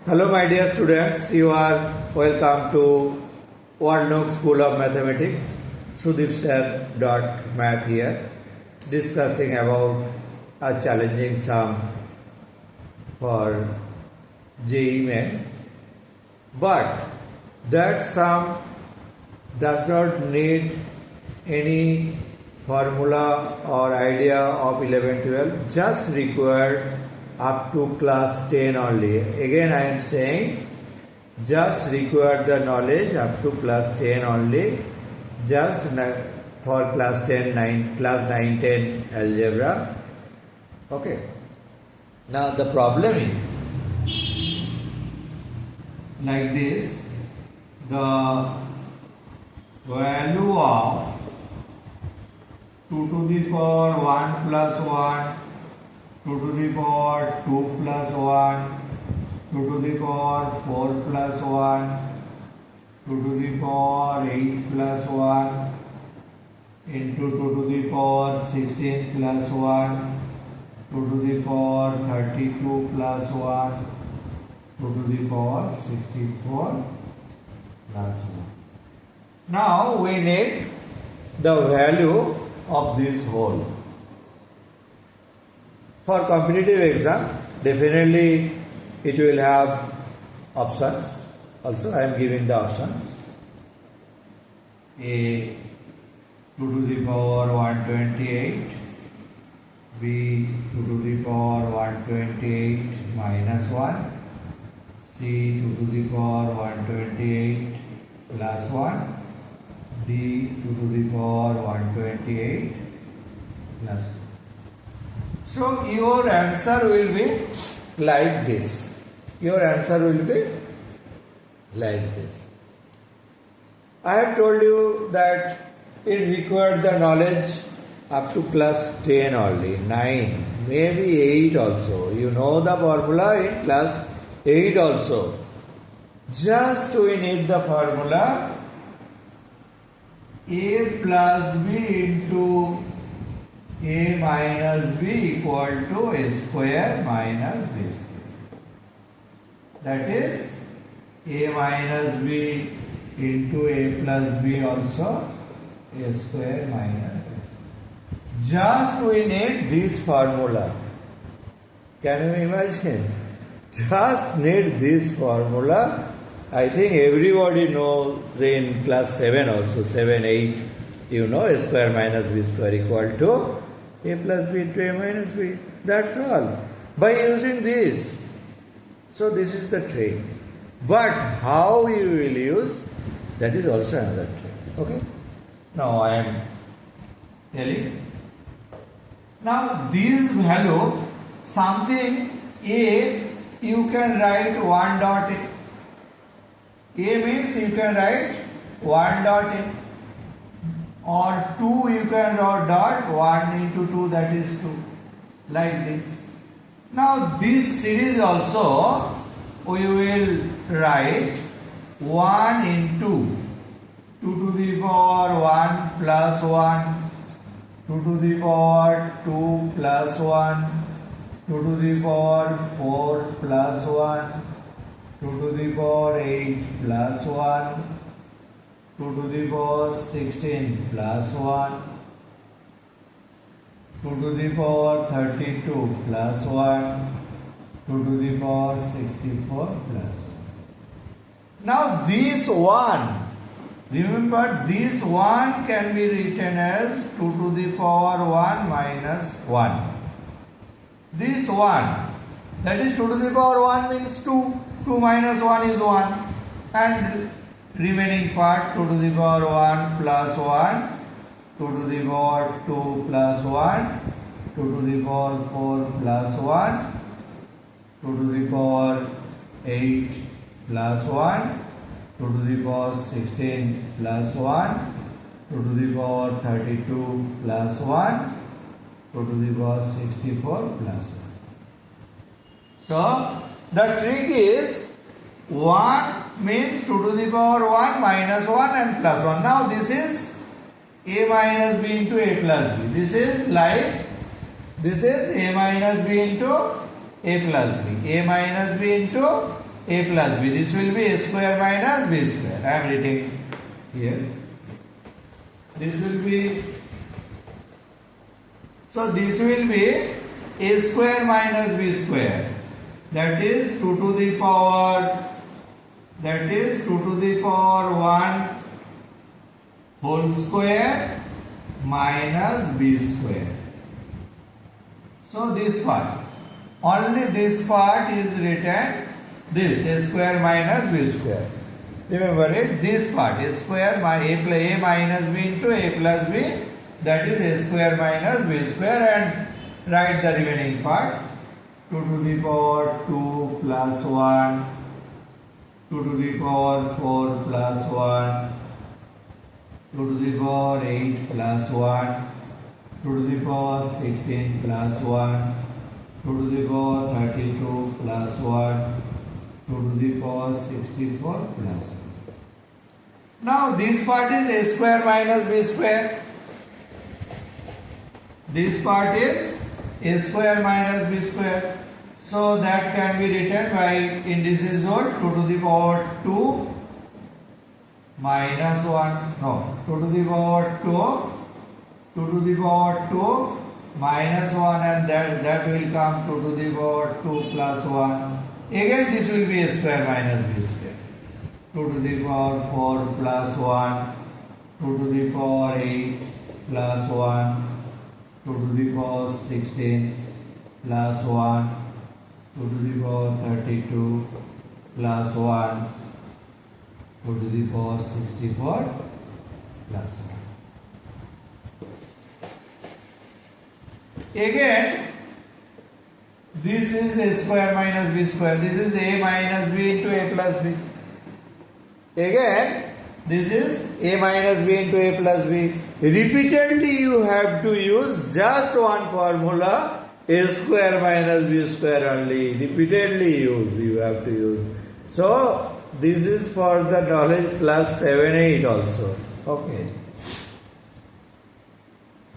Hello my dear students, you are welcome to World School of Mathematics. Sudeep sir Math here, discussing about a challenging sum for JEE Main. But that sum does not need any formula or idea of 11-12, just required up to class 10 only. Again I am saying just require the knowledge up to class 10 only, just for class 9, 10 algebra. Okay. Now the problem is like this: the value of 2 to the power 1 plus 1, 2 to the power 2 plus 1, 2 to the power 4 plus 1, 2 to the power 8 plus 1, into 2 to the power 16 plus 1, 2 to the power 32 plus 1, 2 to the power 64 plus 1. Now we need the value of this whole. For competitive exam, definitely it will have options. Also, I am giving the options. A 2 to the power 128, B 2 to the power 128 minus 1, C 2 to the power 128 plus 1, D 2 to the power 128 plus 1. So your answer will be like this. Your answer will be like this. I have told you that it required the knowledge up to class 10 only, 9, maybe 8 also. You know the formula in class 8 also. Just we need the formula A plus B into A minus B equal to A square minus B square. That is A minus B into A plus B also A square minus B square. Just we need this formula. Can you imagine? Just need this formula. I think everybody knows in class 7 also, 7, 8, you know A square minus B square equal to A plus B into A minus B. That's all. By using this. So this is the trick. But how you will use, that is also another trick. Okay? Now I am telling. Now this value, something A, you can write 1 dot A. A means you can write 1 dot A. Or 2 you can write dot 1 into 2, that is 2. Like this. Now this series also we will write 1 into 2 to the power 1 plus 1, 2 to the power 2 plus 1, 2 to the power 4 plus 1, 2 to the power 8 plus 1, 2 to the power 16 plus 1, 2 to the power 32 plus 1, 2 to the power 64 plus 1. Now this 1, remember this 1 can be written as 2 to the power 1 minus 1. This 1, that is 2 to the power 1 means 2. 2 minus 1 is 1. And remaining part 2 to the power 1 plus 1, 2 to the power 2 plus 1, 2 to the power 4 plus 1, 2 to the power 8 plus 1, 2 to the power 16 plus 1, 2 to the power 32 plus 1, 2 to the power 64 plus 1. So the trick is 1 means 2 to the power 1 minus 1 and plus 1. Now this is A minus B into A plus B. This is like, this is A minus B into A plus B. A minus B into a plus b. This will be a square minus b square. I am writing here. This will be, so this will be a square minus b square. That is 2 to the power, that is 2 to the power 1 whole square minus b square. So this part, only this part is written, this a square minus b square. Remember it, this part is square a minus b into a plus b, that is a square minus b square, and write the remaining part, 2 to the power 2 plus 1, 2 to the power 4 plus 1, 2 to the power 8 plus 1, 2 to the power 16 plus 1, 2 to the power 32 plus 1, 2 to the power 64 plus 1. Now this part is a square minus b square. This part is a square minus b square. So that can be written by indices rule, 2 to the power 2 minus 1, no, 2 to the power 2, 2 to the power 2 minus 1, and that will come 2 to the power 2 plus 1. Again this will be a square minus b square. 2 to the power 4 plus 1, 2 to the power 8 plus 1, 2 to the power 16 plus 1, 2 to the power 32 plus 1, 2 to the power 64 plus 1. Again, this is a square minus b square. This is a minus b into a plus b. Again, this is a minus b into a plus b. Repeatedly you have to use just one formula, a square minus b square only. Repeatedly you have to use. So this is for the knowledge class 7-8 also. Okay.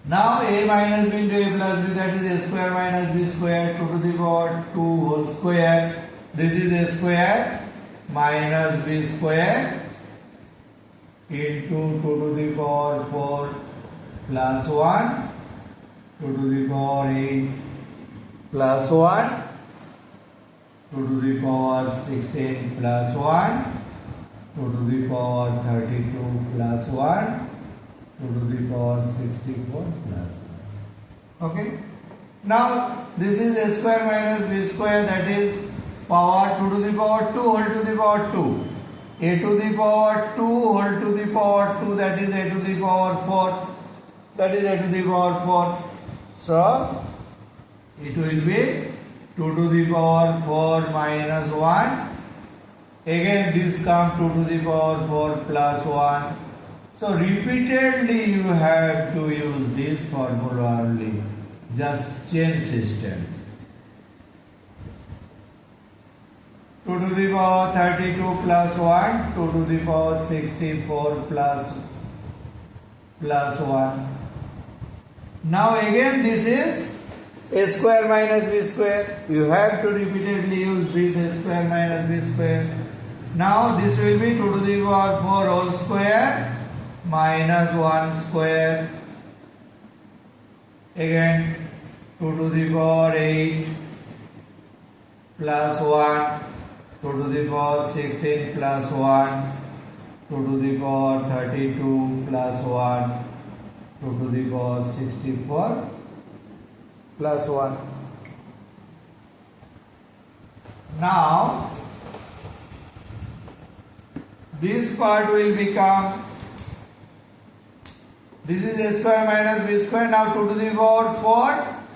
Now a minus b into a plus b, that is a square minus b square, 2 to the power 2 whole square. This is a square minus b square into 2 to the power 4 plus 1, 2 to the power 8 plus 1, 2 to the power 16 plus 1, 2 to the power 32 plus 1, 2 to the power 64 plus 1. Okay. Now this is a square minus b square, that is power 2 to the power 2 whole to the power 2. A to the power 2 whole to the power 2, that is a to the power 4. That is a to the power 4. So it will be 2 to the power 4 minus 1. Again this comes 2 to the power 4 plus 1. So repeatedly you have to use this formula only. Just chain system. 2 to the power 32 plus 1, 2 to the power 64 plus 1. Now again this is a square minus b square. You have to repeatedly use this a square minus b square. Now this will be 2 to the power 4 whole square minus 1 square. Again 2 to the power 8 plus 1, 2 to the power 16 plus 1, 2 to the power 32 plus 1, 2 to the power 64 plus 1. Now this part will become, this is a square minus b square. Now 2 to the power 4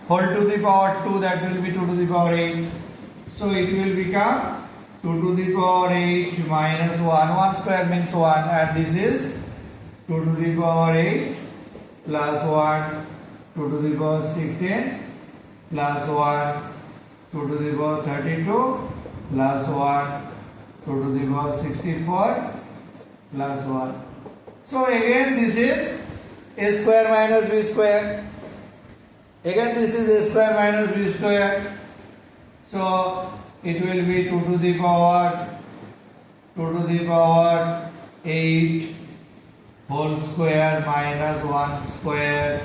whole to the power 2, that will be 2 to the power 8. So it will become 2 to the power 8 minus 1. 1 square means 1, and this is 2 to the power 8 plus 1, 2 to the power 16 plus 1, 2 to the power 32 plus 1, 2 to the power 64 plus 1. So again this is a square minus b square. Again this is a square minus b square. So it will be 2 to the power 8 whole square minus 1 square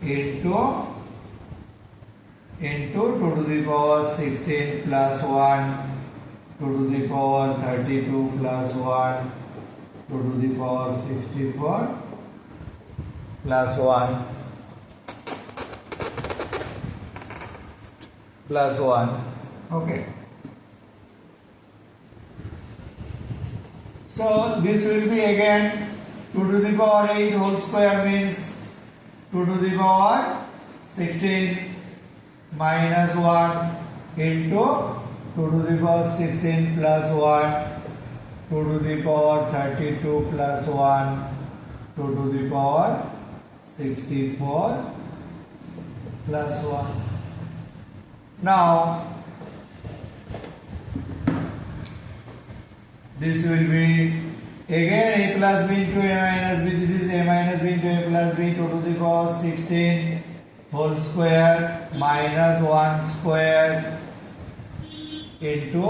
into 2 to the power 16 plus 1, 2 to the power 32 plus 1, 2 to the power 64 plus 1 plus 1. Okay. So this will be again 2 to the power 8 whole square means 2 to the power 16 minus 1 into 2 to the power 16 plus 1, 2 to the power 32 plus 1, 2 to the power 64 plus 1. Now this will be again a plus b into a minus b. This is a minus b into a plus b, 2 to the power 16 whole square minus 1 square into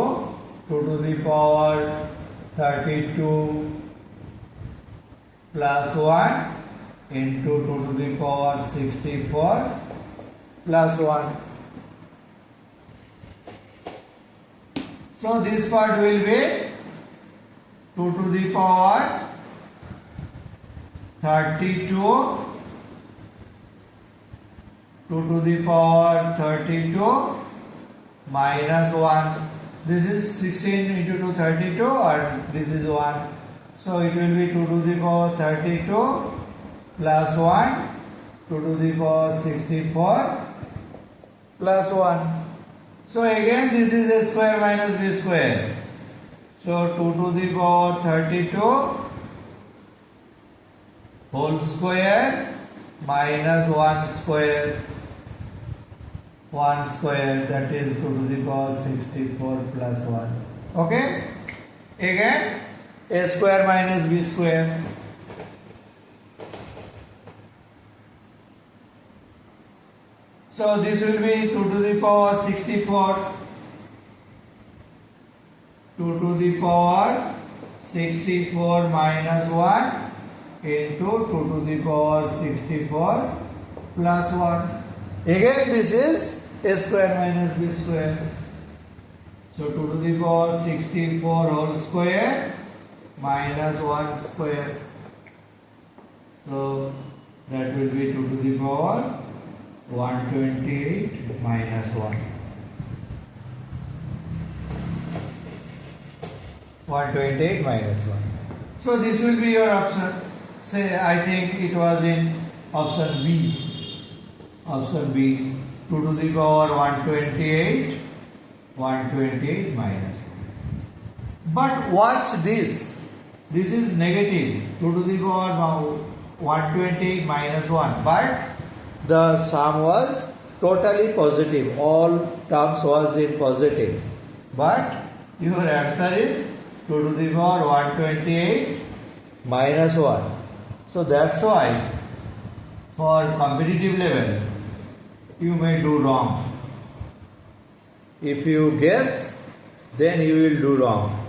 2 to the power 32 plus 1 into 2 to the power 64 plus 1. So this part will be 2 to the power 32, 2 to the power 32 minus 1. This is 16 into 2 32 and this is 1. So it will be 2 to the power 32 plus 1, 2 to the power 64 plus 1. So again this is a square minus b square. So 2 to the power 32 whole square minus 1 square, 1 square, that is 2 to the power 64 plus 1. Okay? Again a square minus b square. So this will be 2 to the power 64, 2 to the power 64 minus 1 into 2 to the power 64 plus 1. Again this is a square minus b square. So 2 to the power 64 whole square minus 1 square. So that will be 2 to the power 128 minus 1. 128 minus 1. So this will be your option. Say I think it was in option B. Option B, 2 to the power 128, 128 minus 1. But watch this. This is negative. 2 to the power 128 minus 1. But the sum was totally positive. All terms was in positive. But your answer is 2 to the power 128 minus 1. So that's why for competitive level you may do wrong. If you guess, then you will do wrong.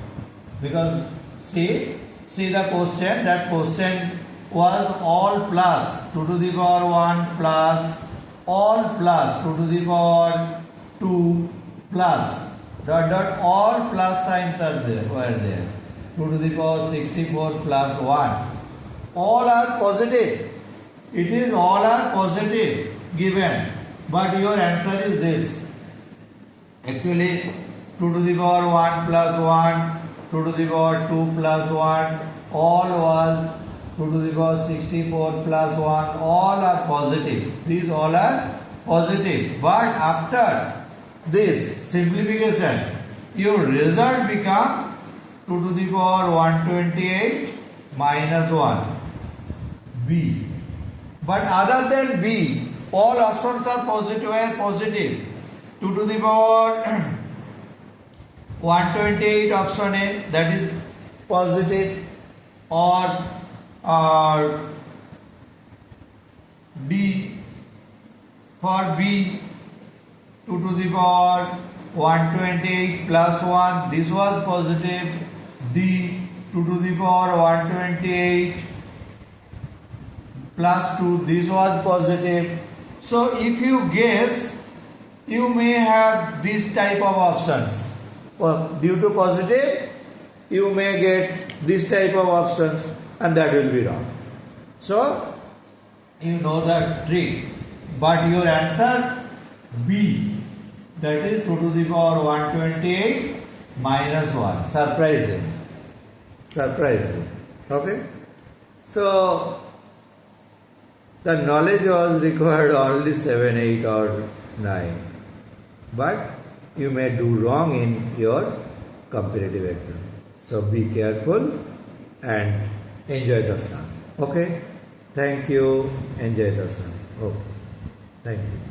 Because see the question. That question was all plus 2 to the power 1 plus all plus 2 to the power 2 plus all plus signs are there, were there. 2 to the power 64 plus 1. All are positive. It is all are positive given. But your answer is this. Actually 2 to the power 1 plus 1, 2 to the power 2 plus 1, all was 2 to the power 64 plus 1, all are positive. These all are positive. But after this simplification, your result become 2 to the power 128 minus 1, B. But other than B, all options are positive and positive. 2 to the power 128 option A, that is positive, or D for B, 2 to the power 128 plus 1, this was positive. D 2 to the power 128 plus 2, this was positive. So if you guess, you may have this type of options. Well, due to positive, you may get this type of options, and that will be wrong. So you know the trick, but your answer B, that is 2 to the power 128 minus 1. Surprising. Okay. So the knowledge was required only 7, 8 or 9. But you may do wrong in your competitive exam. So be careful and enjoy the sun. Okay? Thank you. Enjoy the sun. Okay. Thank you.